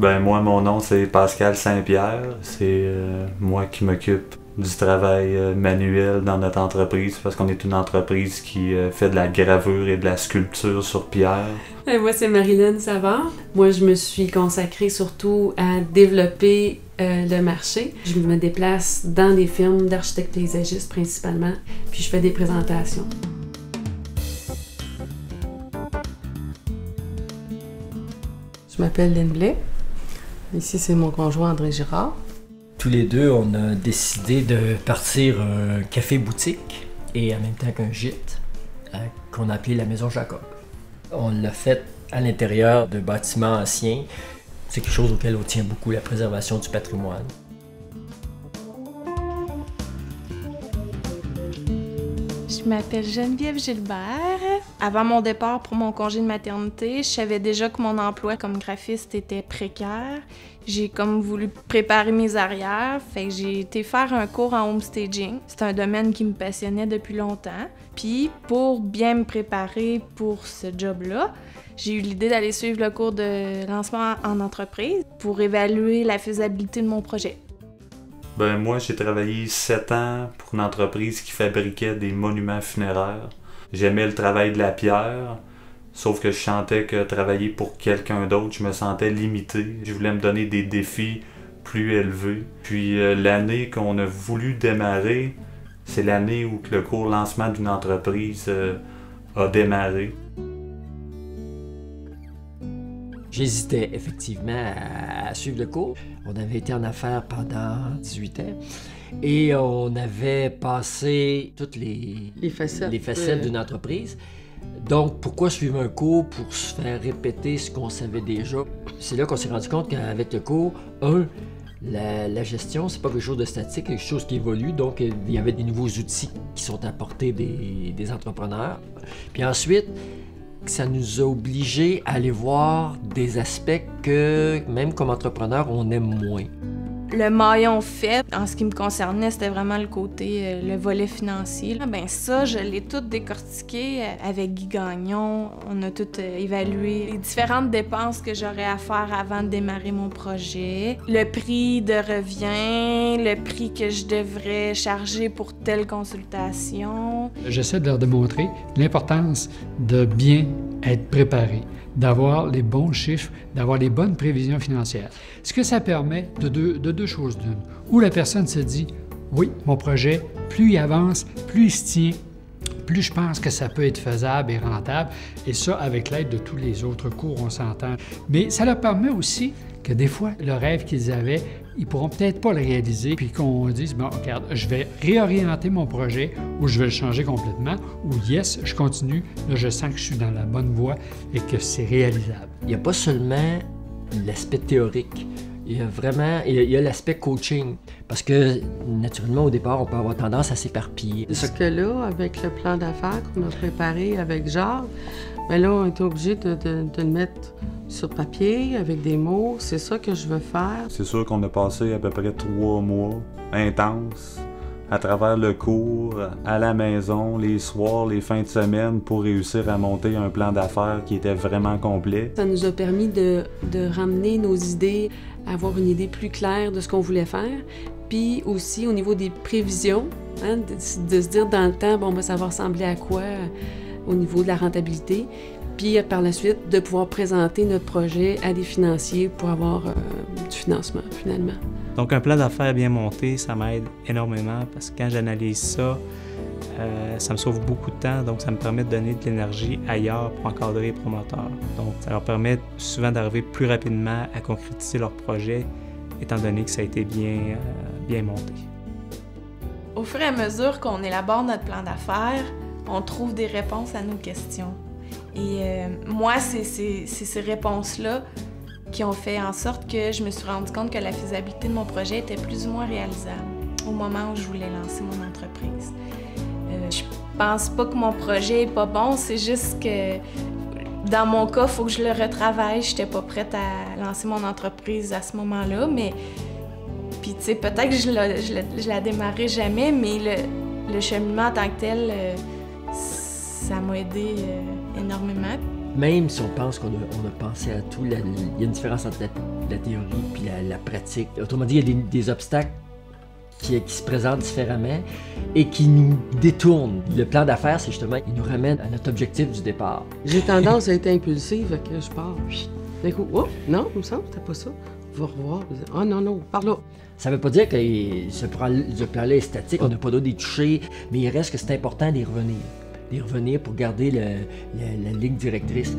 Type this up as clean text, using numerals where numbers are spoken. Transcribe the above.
Ben moi, mon nom, c'est Pascal Saint-Pierre. C'est moi qui m'occupe du travail manuel dans notre entreprise parce qu'on est une entreprise qui fait de la gravure et de la sculpture sur pierre. Et moi, c'est Marilyn Savard. Moi, je me suis consacrée surtout à développer le marché. Je me déplace dans des firmes d'architectes paysagistes principalement, puis je fais des présentations. Je m'appelle Lynn Blais. Ici, c'est mon conjoint André Girard. Tous les deux, on a décidé de partir un café-boutique et en même temps qu'un gîte qu'on a appelé la Maison Jacob. On l'a fait à l'intérieur de bâtiments anciens. C'est quelque chose auquel on tient beaucoup, la préservation du patrimoine. Je m'appelle Geneviève Gilbert. Avant mon départ pour mon congé de maternité, je savais déjà que mon emploi comme graphiste était précaire. J'ai comme voulu préparer mes arrières, fait que j'ai été faire un cours en homestaging. C'est un domaine qui me passionnait depuis longtemps. Puis pour bien me préparer pour ce job-là, j'ai eu l'idée d'aller suivre le cours de lancement en entreprise pour évaluer la faisabilité de mon projet. Ben moi, j'ai travaillé 7 ans pour une entreprise qui fabriquait des monuments funéraires. J'aimais le travail de la pierre, sauf que je sentais que travailler pour quelqu'un d'autre, je me sentais limité. Je voulais me donner des défis plus élevés. Puis l'année qu'on a voulu démarrer, c'est l'année où le cours lancement d'une entreprise a démarré. J'hésitais effectivement à suivre le cours. On avait été en affaires pendant 18 ans et on avait passé toutes les facettes d'une entreprise. Donc, pourquoi suivre un cours pour se faire répéter ce qu'on savait déjà? C'est là qu'on s'est rendu compte qu'avec le cours, la gestion, c'est pas quelque chose de statique, quelque chose qui évolue. Donc, il y avait des nouveaux outils qui sont apportés des entrepreneurs. Puis ensuite, ça nous a obligés à aller voir des aspects que, même comme entrepreneur, on aime moins. Le maillon fait, en ce qui me concernait, c'était vraiment le côté, le volet financier. Ben ça, je l'ai tout décortiqué avec Guy Gagnon. On a tout évalué les différentes dépenses que j'aurais à faire avant de démarrer mon projet. Le prix de revient, le prix que je devrais charger pour telle consultation. J'essaie de leur démontrer l'importance de bien être préparé, d'avoir les bons chiffres, d'avoir les bonnes prévisions financières. Ce que ça permet de deux choses d'une. Où la personne se dit « Oui, mon projet, plus il avance, plus il se tient, plus je pense que ça peut être faisable et rentable. » Et ça, avec l'aide de tous les autres cours, on s'entend. Mais ça leur permet aussi que des fois, le rêve qu'ils avaient, ils pourront peut-être pas le réaliser, puis qu'on dise « Bon, regarde, je vais réorienter mon projet ou je vais le changer complètement, ou yes, je continue, là, je sens que je suis dans la bonne voie et que c'est réalisable. » Il n'y a pas seulement l'aspect théorique, il y a vraiment l'aspect coaching. Parce que, naturellement, au départ, on peut avoir tendance à s'éparpiller. Parce que là, avec le plan d'affaires qu'on a préparé avec Jacques, bien là, on était obligé de le mettre sur papier, avec des mots. C'est ça que je veux faire. C'est sûr qu'on a passé à peu près 3 mois intenses à travers le cours, à la maison, les soirs, les fins de semaine pour réussir à monter un plan d'affaires qui était vraiment complet. Ça nous a permis de ramener nos idées, avoir une idée plus claire de ce qu'on voulait faire, puis aussi au niveau des prévisions, hein, de se dire dans le temps, bon, ben, ça va ressembler à quoi au niveau de la rentabilité. Puis par la suite, de pouvoir présenter notre projet à des financiers pour avoir du financement, finalement. Donc un plan d'affaires bien monté, ça m'aide énormément parce que quand j'analyse ça, ça me sauve beaucoup de temps, donc ça me permet de donner de l'énergie ailleurs pour encadrer les promoteurs. Donc ça leur permet souvent d'arriver plus rapidement à concrétiser leur projet, étant donné que ça a été bien monté. Au fur et à mesure qu'on élabore notre plan d'affaires, on trouve des réponses à nos questions. Et moi, c'est ces réponses-là qui ont fait en sorte que je me suis rendu compte que la faisabilité de mon projet était plus ou moins réalisable au moment où je voulais lancer mon entreprise. Je pense pas que mon projet est pas bon, c'est juste que dans mon cas, il faut que je le retravaille. J'étais pas prête à lancer mon entreprise à ce moment-là, mais puis tu sais, peut-être que je la démarrerai jamais, mais le cheminement en tant que tel, ça m'a aidé énormément. Même si on pense qu'on a pensé à tout, il y a une différence entre la théorie et la pratique. Autrement dit, il y a des obstacles qui se présentent différemment et qui nous détournent. Le plan d'affaires, c'est justement, il nous ramène à notre objectif du départ. J'ai tendance à être impulsive, que je pars. D'un coup, oh, non, il me semble que c'était pas ça. On va revoir. Ah non, non, par là. Ça veut pas dire que ce plan-là est statique, on n'a pas le droit d'y toucher, mais il reste que c'est important d'y revenir. D'y revenir pour garder la ligne directrice.